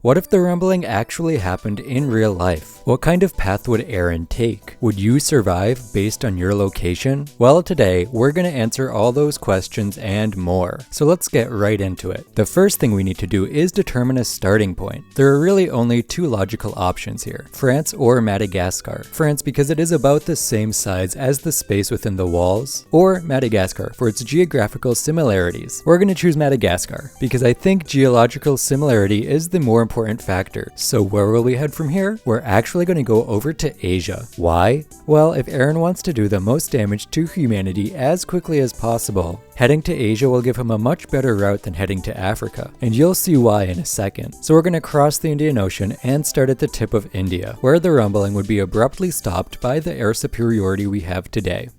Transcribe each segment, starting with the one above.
What if the rumbling actually happened in real life? What kind of path would Eren take? Would you survive based on your location? Well, today we're going to answer all those questions and more. So let's get right into it. The first thing we need to do is determine a starting point. There are really only two logical options here, France or Madagascar. France because it is about the same size as the space within the walls, or Madagascar for its geographical similarities. We're going to choose Madagascar because I think geological similarity is the more important factor. So where will we head from here? We're actually going to go over to Asia. Why? Well, if Eren wants to do the most damage to humanity as quickly as possible, heading to Asia will give him a much better route than heading to Africa, and you'll see why in a second. So we're going to cross the Indian Ocean and start at the tip of India, where the rumbling would be abruptly stopped by the air superiority we have today.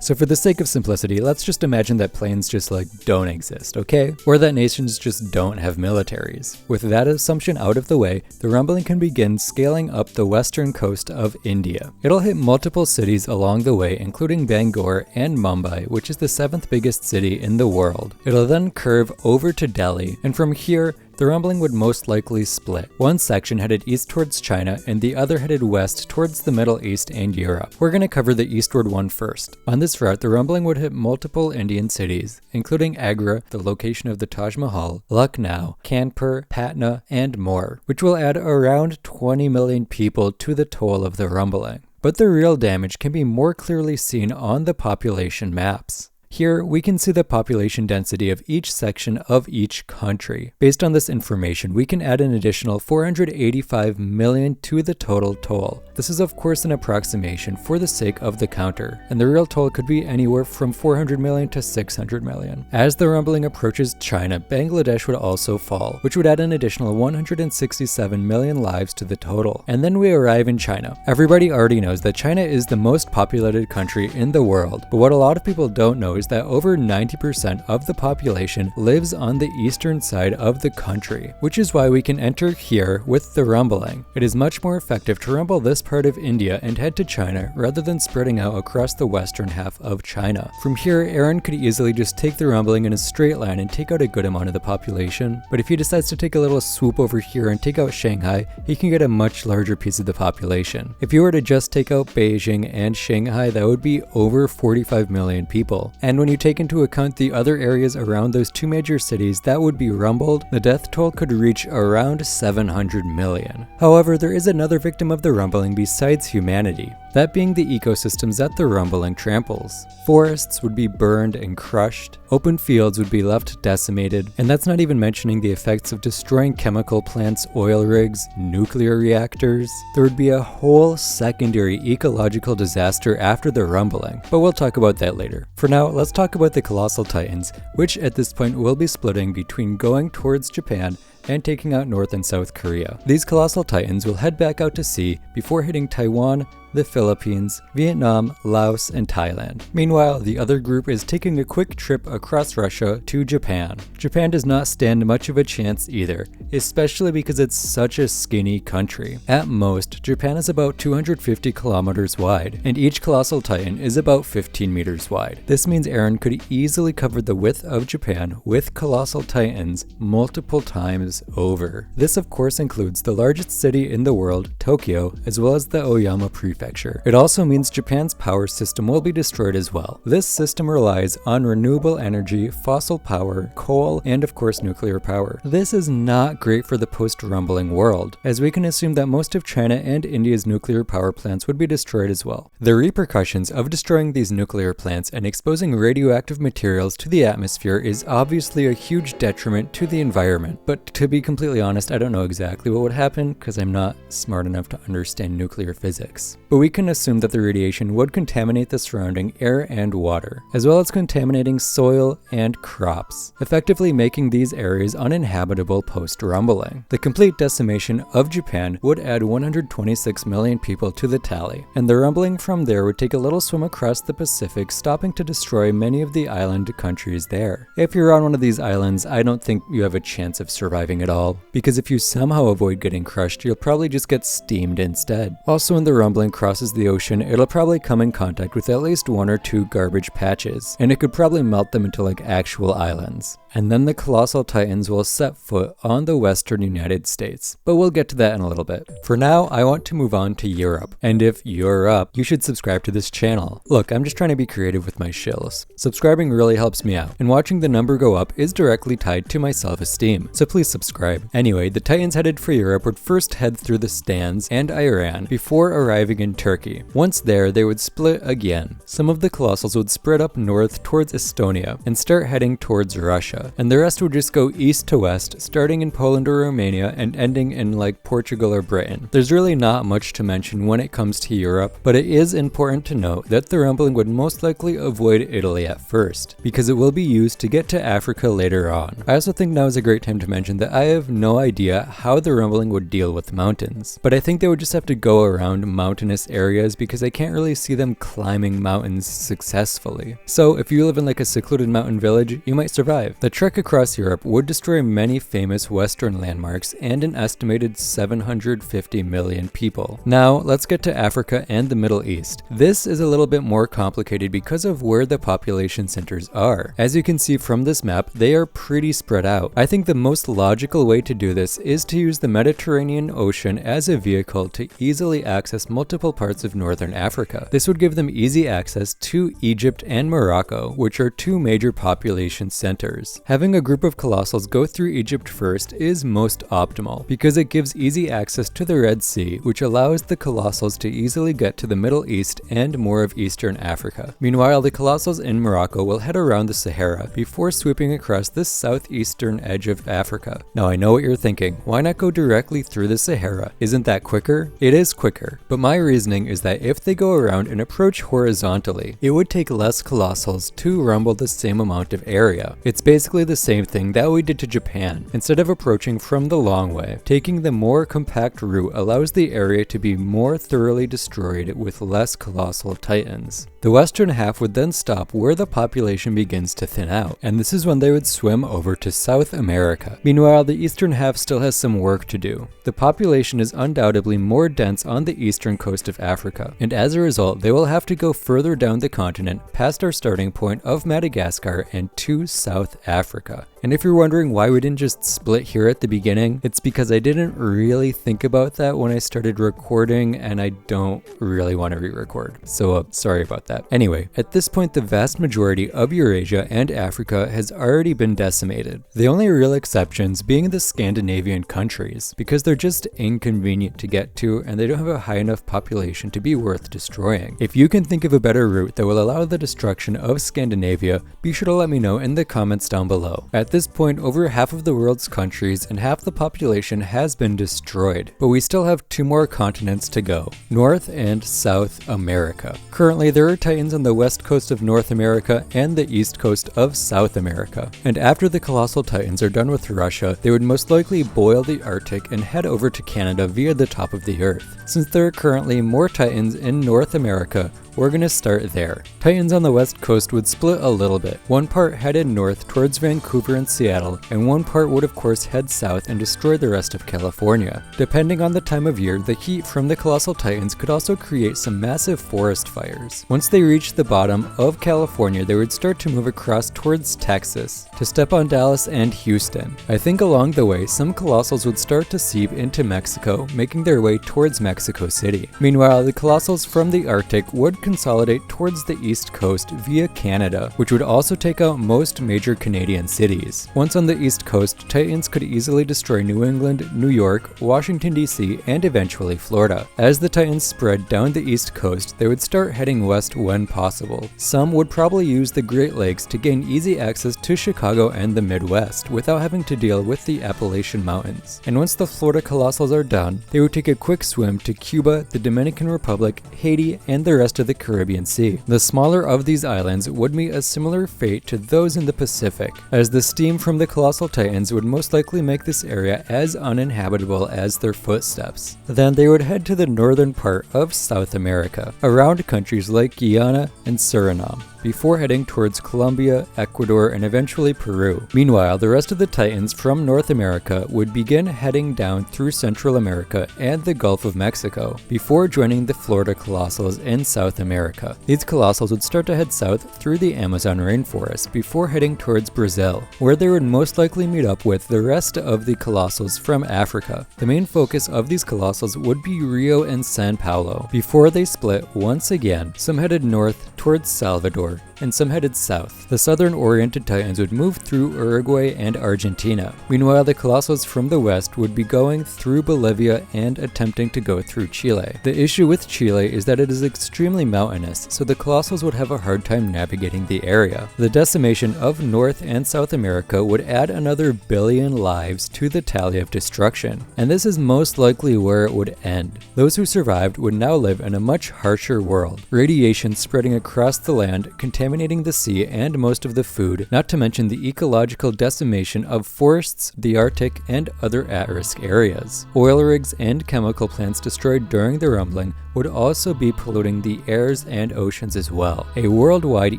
So for the sake of simplicity, let's just imagine that planes just don't exist, okay? Or that nations just don't have militaries. With that assumption out of the way, the rumbling can begin scaling up the western coast of India. It'll hit multiple cities along the way, including Bangor and Mumbai, which is the 7th biggest city in the world. It'll then curve over to Delhi, and from here, the rumbling would most likely split. One section headed east towards China and the other headed west towards the Middle East and Europe. We're going to cover the eastward one first. On this route, the rumbling would hit multiple Indian cities, including Agra, the location of the Taj Mahal, Lucknow, Kanpur, Patna, and more, which will add around 20 million people to the toll of the rumbling. But the real damage can be more clearly seen on the population maps. Here, we can see the population density of each section of each country. Based on this information, we can add an additional 485 million to the total toll. This is of course an approximation for the sake of the counter, and the real toll could be anywhere from 400 million to 600 million. As the rumbling approaches China, Bangladesh would also fall, which would add an additional 167 million lives to the total. And then we arrive in China. Everybody already knows that China is the most populated country in the world, but what a lot of people don't know is that over 90% of the population lives on the eastern side of the country, which is why we can enter here with the rumbling. It is much more effective to rumble this part of India and head to China rather than spreading out across the western half of China. From here, Eren could easily just take the rumbling in a straight line and take out a good amount of the population, but if he decides to take a little swoop over here and take out Shanghai, he can get a much larger piece of the population. If you were to just take out Beijing and Shanghai, that would be over 45 million people. And when you take into account the other areas around those two major cities that would be rumbled, the death toll could reach around 700 million. However, there is another victim of the rumbling besides humanity, that being the ecosystems that the rumbling tramples. Forests would be burned and crushed, open fields would be left decimated, and that's not even mentioning the effects of destroying chemical plants, oil rigs, nuclear reactors. There would be a whole secondary ecological disaster after the rumbling, but we'll talk about that later. For now, let's talk about the Colossal Titans, which at this point will be splitting between going towards Japan and taking out North and South Korea. These Colossal Titans will head back out to sea before hitting Taiwan, the Philippines, Vietnam, Laos, and Thailand. Meanwhile, the other group is taking a quick trip across Russia to Japan. Japan does not stand much of a chance either, especially because it's such a skinny country. At most, Japan is about 250 kilometers wide, and each Colossal Titan is about 15 meters wide. This means Eren could easily cover the width of Japan with Colossal Titans multiple times over. This of course includes the largest city in the world, Tokyo, as well as the Oyama Prefecture. It also means Japan's power system will be destroyed as well. This system relies on renewable energy, fossil power, coal, and of course nuclear power. This is not great for the post-rumbling world, as we can assume that most of China and India's nuclear power plants would be destroyed as well. The repercussions of destroying these nuclear plants and exposing radioactive materials to the atmosphere is obviously a huge detriment to the environment, but to be completely honest, I don't know exactly what would happen because I'm not smart enough to understand nuclear physics. But we can assume that the radiation would contaminate the surrounding air and water, as well as contaminating soil and crops, effectively making these areas uninhabitable post-rumbling. The complete decimation of Japan would add 126 million people to the tally, and the rumbling from there would take a little swim across the Pacific, stopping to destroy many of the island countries there. If you're on one of these islands, I don't think you have a chance of surviving at all, because if you somehow avoid getting crushed, you'll probably just get steamed instead. Also in the rumbling, crosses the ocean, it'll probably come in contact with at least 1 or 2 garbage patches, and it could probably melt them into like actual islands. And then the colossal titans will set foot on the western United States, but we'll get to that in a little bit. For now, I want to move on to Europe, and if you're up, you should subscribe to this channel. Look, I'm just trying to be creative with my shills. Subscribing really helps me out, and watching the number go up is directly tied to my self-esteem, so please subscribe. Anyway, the titans headed for Europe would first head through the Stans and Iran before arriving in Turkey. Once there, they would split again. Some of the colossals would spread up north towards Estonia and start heading towards Russia, and the rest would just go east to west, starting in Poland or Romania and ending in like Portugal or Britain. There's really not much to mention when it comes to Europe, but it is important to note that the rumbling would most likely avoid Italy at first, because it will be used to get to Africa later on. I also think now is a great time to mention that I have no idea how the rumbling would deal with mountains, but I think they would just have to go around mountainous areas because I can't really see them climbing mountains successfully. So if you live in like a secluded mountain village, you might survive. The trek across Europe would destroy many famous Western landmarks and an estimated 750 million people. Now, let's get to Africa and the Middle East. This is a little bit more complicated because of where the population centers are. As you can see from this map, they are pretty spread out. I think the most logical way to do this is to use the Mediterranean Ocean as a vehicle to easily access multiple parts of northern Africa. This would give them easy access to Egypt and Morocco, which are 2 major population centers. Having a group of colossals go through Egypt first is most optimal, because it gives easy access to the Red Sea, which allows the colossals to easily get to the Middle East and more of Eastern Africa. Meanwhile, the colossals in Morocco will head around the Sahara before swooping across the southeastern edge of Africa. Now I know what you're thinking, why not go directly through the Sahara? Isn't that quicker? It is quicker, but my reasoning is that if they go around and approach horizontally, it would take less colossals to rumble the same amount of area. It's basically the same thing that we did to Japan. Instead of approaching from the long way, taking the more compact route allows the area to be more thoroughly destroyed with less colossal titans. The western half would then stop where the population begins to thin out, and this is when they would swim over to South America. Meanwhile, the eastern half still has some work to do. The population is undoubtedly more dense on the eastern coast of Africa, and as a result, they will have to go further down the continent past our starting point of Madagascar and to South Africa. And if you're wondering why we didn't just split here at the beginning, it's because I didn't really think about that when I started recording, and I don't really want to re-record. So sorry about that. Anyway, at this point, the vast majority of Eurasia and Africa has already been decimated. The only real exceptions being the Scandinavian countries, because they're just inconvenient to get to and they don't have a high enough population to be worth destroying. If you can think of a better route that will allow the destruction of Scandinavia, be sure to let me know in the comments down below. At this point, over half of the world's countries and half the population has been destroyed, but we still have 2 more continents to go, North and South America. Currently, there are titans on the west coast of North America and the east coast of South America, and after the colossal titans are done with Russia, they would most likely boil the Arctic and head over to Canada via the top of the earth. Since there are currently more titans in North America, we're gonna start there. Titans on the west coast would split a little bit. One part headed north towards Vancouver and Seattle, and one part would of course head south and destroy the rest of California. Depending on the time of year, the heat from the colossal titans could also create some massive forest fires. Once they reached the bottom of California, they would start to move across towards Texas to step on Dallas and Houston. I think along the way, some colossals would start to seep into Mexico, making their way towards Mexico City. Meanwhile, the colossals from the Arctic would consolidate towards the east coast via Canada, which would also take out most major Canadian cities. Once on the east coast, titans could easily destroy New England, New York, Washington DC, and eventually Florida. As the titans spread down the east coast, they would start heading west when possible. Some would probably use the Great Lakes to gain easy access to Chicago and the Midwest without having to deal with the Appalachian Mountains. And once the Florida colossals are done, they would take a quick swim to Cuba, the Dominican Republic, Haiti, and the rest of the Caribbean Sea. The smaller of these islands would meet a similar fate to those in the Pacific, as the steam from the colossal titans would most likely make this area as uninhabitable as their footsteps. Then they would head to the northern part of South America, around countries like Guyana and Suriname, before heading towards Colombia, Ecuador, and eventually Peru. Meanwhile, the rest of the Titans from North America would begin heading down through Central America and the Gulf of Mexico, before joining the Florida Colossals in South America. These Colossals would start to head south through the Amazon rainforest before heading towards Brazil, where they would most likely meet up with the rest of the Colossals from Africa. The main focus of these Colossals would be Rio and Sao Paulo, before they split once again, some headed north towards Salvador, and some headed south. The southern-oriented Titans would move through Uruguay and Argentina. Meanwhile, the Colossals from the west would be going through Bolivia and attempting to go through Chile. The issue with Chile is that it is extremely mountainous, so the Colossals would have a hard time navigating the area. The decimation of North and South America would add another billion lives to the tally of destruction, and this is most likely where it would end. Those who survived would now live in a much harsher world, radiation spreading across the land, contaminating the sea and most of the food, not to mention the ecological decimation of forests, the Arctic, and other at-risk areas. Oil rigs and chemical plants destroyed during the rumbling would also be polluting the airs and oceans as well. A worldwide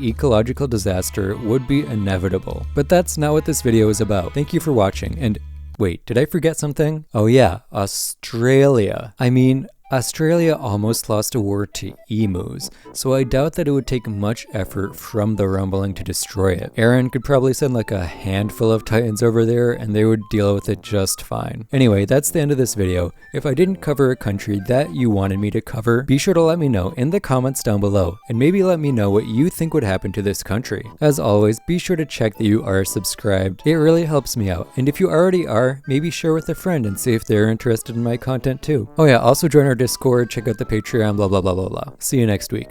ecological disaster would be inevitable. But that's not what this video is about. Thank you for watching, and wait, did I forget something? Oh yeah, Australia. Australia almost lost a war to emus, so I doubt that it would take much effort from the rumbling to destroy it. Eren could probably send like a handful of Titans over there and they would deal with it just fine. Anyway, that's the end of this video. If I didn't cover a country that you wanted me to cover, be sure to let me know in the comments down below, and maybe let me know what you think would happen to this country. As always, be sure to check that you are subscribed. It really helps me out, and if you already are, maybe share with a friend and see if they're interested in my content too. Oh yeah, also join our Discord, check out the Patreon, blah blah blah blah blah. See you next week.